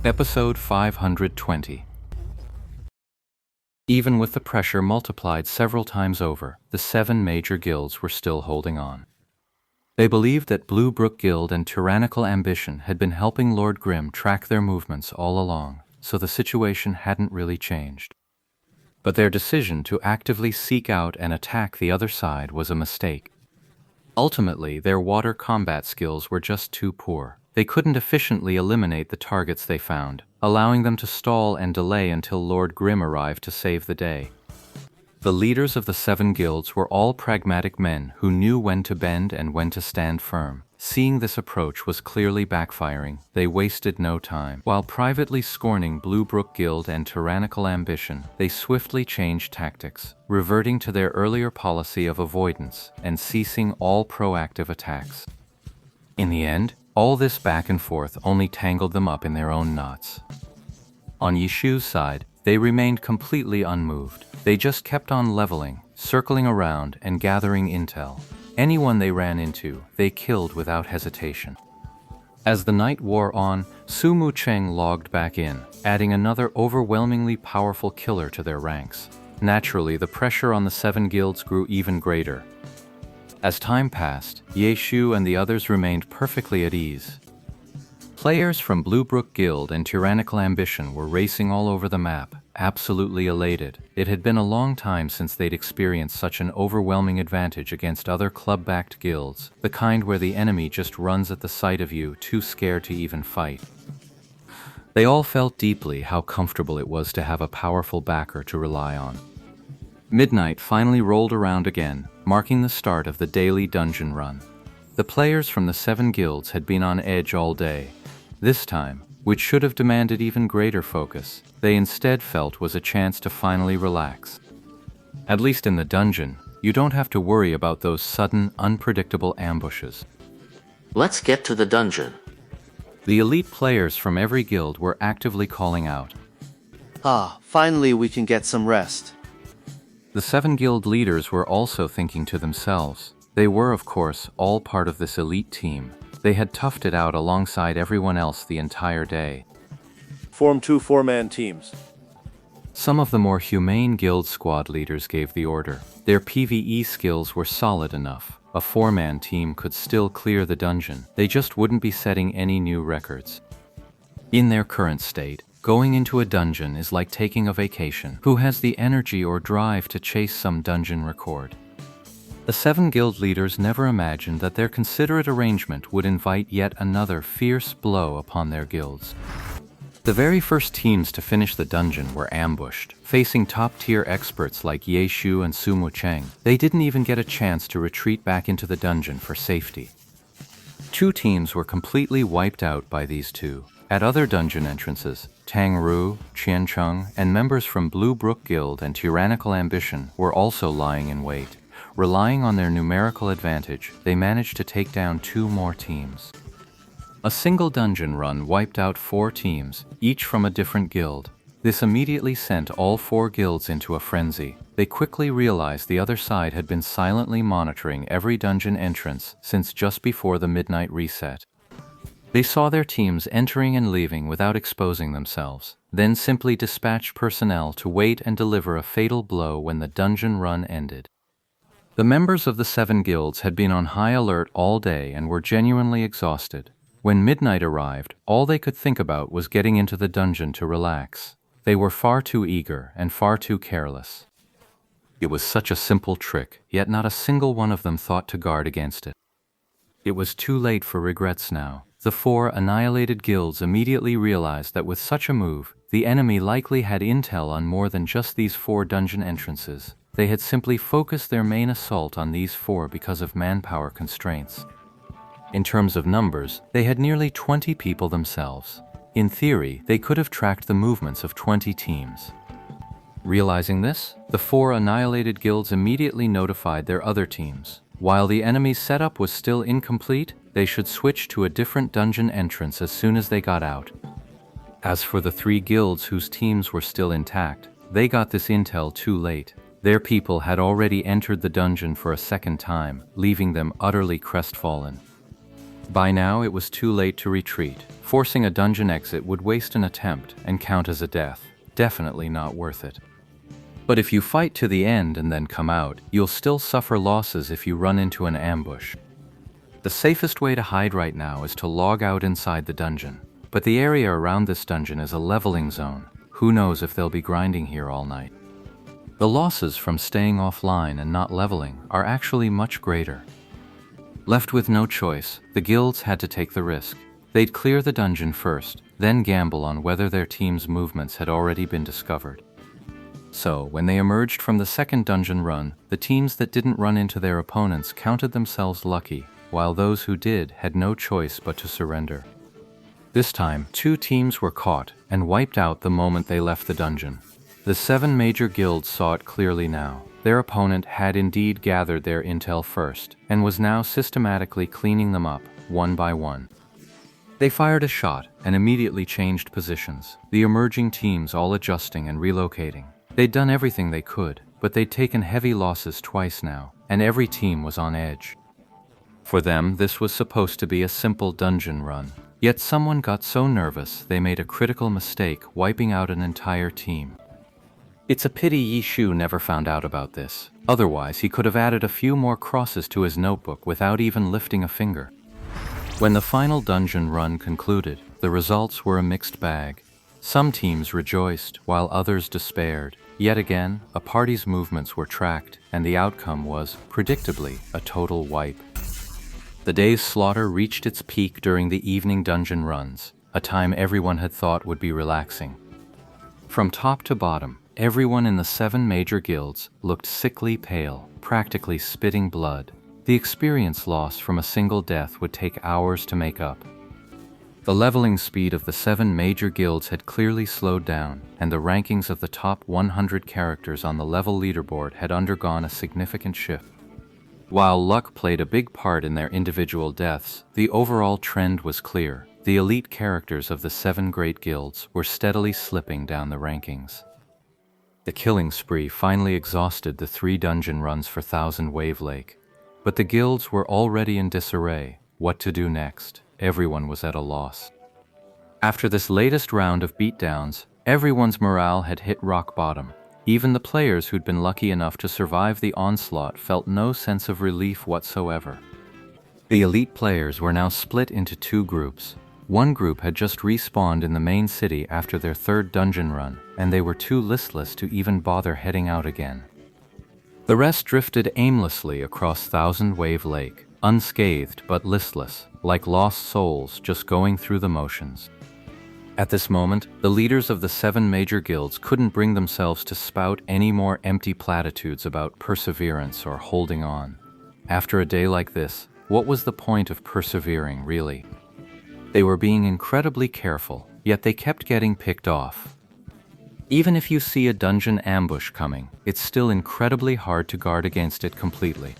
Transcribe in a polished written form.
Episode 520. Even with the pressure multiplied several times over, the 7 major guilds were still holding on. They believed that Blue Brook Guild and Tyrannical Ambition had been helping Lord Grimm track their movements all along, so the situation hadn't really changed. But their decision to actively seek out and attack the other side was a mistake. Ultimately, their water combat skills were just too poor. They couldn't efficiently eliminate the targets they found, allowing them to stall and delay until Lord Grimm arrived to save the day. The leaders of the 7 guilds were all pragmatic men who knew when to bend and when to stand firm. Seeing this approach was clearly backfiring, they wasted no time. While privately scorning Blue Brook Guild and Tyrannical Ambition, they swiftly changed tactics, reverting to their earlier policy of avoidance and ceasing all proactive attacks. In the end, all this back and forth only tangled them up in their own knots. On Yishu's side, they remained completely unmoved. They just kept on leveling, circling around, and gathering intel. Anyone they ran into, they killed without hesitation. As the night wore on, Su Mu Cheng logged back in, adding another overwhelmingly powerful killer to their ranks. Naturally, the pressure on the 7 guilds grew even greater. As time passed, Ye Shu and the others remained perfectly at ease. Players from Blue Brook Guild and Tyrannical Ambition were racing all over the map, absolutely elated. It had been a long time since they'd experienced such an overwhelming advantage against other club-backed guilds, the kind where the enemy just runs at the sight of you, too scared to even fight. They all felt deeply how comfortable it was to have a powerful backer to rely on. Midnight finally rolled around again, marking the start of the daily dungeon run. The players from the 7 guilds had been on edge all day. This time, which should have demanded even greater focus, they instead felt was a chance to finally relax. At least in the dungeon, you don't have to worry about those sudden, unpredictable ambushes. Let's get to the dungeon. The elite players from every guild were actively calling out. Finally we can get some rest. The 7 guild leaders were also thinking to themselves. They were, of course, all part of this elite team. They had toughed it out alongside everyone else the entire day. Form 2 4-man teams. Some of the more humane guild squad leaders gave the order. Their PvE skills were solid enough. A 4-man team could still clear the dungeon. They just wouldn't be setting any new records. In their current state, going into a dungeon is like taking a vacation. Who has the energy or drive to chase some dungeon record? The 7 guild leaders never imagined that their considerate arrangement would invite yet another fierce blow upon their guilds. The very first teams to finish the dungeon were ambushed, facing top-tier experts like Ye Shu and Su Mu Cheng. They didn't even get a chance to retreat back into the dungeon for safety. 2 teams were completely wiped out by these two. At other dungeon entrances, Tang Ru, Qian Cheng, and members from Blue Brook Guild and Tyrannical Ambition were also lying in wait. Relying on their numerical advantage, they managed to take down 2 more teams. A single dungeon run wiped out 4 teams, each from a different guild. This immediately sent all 4 guilds into a frenzy. They quickly realized the other side had been silently monitoring every dungeon entrance since just before the midnight reset. They saw their teams entering and leaving without exposing themselves, then simply dispatched personnel to wait and deliver a fatal blow when the dungeon run ended. The members of the 7 guilds had been on high alert all day and were genuinely exhausted. When midnight arrived, all they could think about was getting into the dungeon to relax. They were far too eager and far too careless. It was such a simple trick, yet not a single one of them thought to guard against it. It was too late for regrets now. The 4 annihilated guilds immediately realized that with such a move, the enemy likely had intel on more than just these 4 dungeon entrances. They had simply focused their main assault on these 4 because of manpower constraints. In terms of numbers, they had nearly 20 people themselves. In theory, they could have tracked the movements of 20 teams. Realizing this, the 4 annihilated guilds immediately notified their other teams. While the enemy's setup was still incomplete, they should switch to a different dungeon entrance as soon as they got out. As for the 3 guilds whose teams were still intact, they got this intel too late. Their people had already entered the dungeon for a second time, leaving them utterly crestfallen. By now, it was too late to retreat. Forcing a dungeon exit would waste an attempt and count as a death. Definitely not worth it. But if you fight to the end and then come out, you'll still suffer losses if you run into an ambush. The safest way to hide right now is to log out inside the dungeon. But the area around this dungeon is a leveling zone. Who knows if they'll be grinding here all night. The losses from staying offline and not leveling are actually much greater. Left with no choice, the guilds had to take the risk. They'd clear the dungeon first, then gamble on whether their team's movements had already been discovered. So, when they emerged from the second dungeon run, the teams that didn't run into their opponents counted themselves lucky, while those who did had no choice but to surrender. This time, 2 teams were caught and wiped out the moment they left the dungeon. The 7 major guilds saw it clearly now. Their opponent had indeed gathered their intel first, and was now systematically cleaning them up, one by one. They fired a shot and immediately changed positions, the emerging teams all adjusting and relocating. They'd done everything they could, but they'd taken heavy losses twice now, and every team was on edge. For them, this was supposed to be a simple dungeon run. Yet someone got so nervous they made a critical mistake, wiping out an entire team. It's a pity Yi Shu never found out about this. Otherwise, he could have added a few more crosses to his notebook without even lifting a finger. When the final dungeon run concluded, the results were a mixed bag. Some teams rejoiced, while others despaired. Yet again, a party's movements were tracked, and the outcome was, predictably, a total wipe. The day's slaughter reached its peak during the evening dungeon runs, a time everyone had thought would be relaxing. From top to bottom, everyone in the 7 major guilds looked sickly pale, practically spitting blood. The experience loss from a single death would take hours to make up. The leveling speed of the 7 major guilds had clearly slowed down, and the rankings of the top 100 characters on the level leaderboard had undergone a significant shift. While luck played a big part in their individual deaths, the overall trend was clear. The elite characters of the 7 great guilds were steadily slipping down the rankings. The killing spree finally exhausted the 3 dungeon runs for Thousand Wave Lake. But the guilds were already in disarray. What to do next? Everyone was at a loss. After this latest round of beatdowns, everyone's morale had hit rock bottom. Even the players who'd been lucky enough to survive the onslaught felt no sense of relief whatsoever. The elite players were now split into 2 groups. One group had just respawned in the main city after their 3rd dungeon run, and they were too listless to even bother heading out again. The rest drifted aimlessly across Thousand Wave Lake, unscathed but listless, like lost souls just going through the motions. At this moment, the leaders of the 7 major guilds couldn't bring themselves to spout any more empty platitudes about perseverance or holding on. After a day like this, what was the point of persevering, really? They were being incredibly careful, yet they kept getting picked off. Even if you see a dungeon ambush coming, it's still incredibly hard to guard against it completely.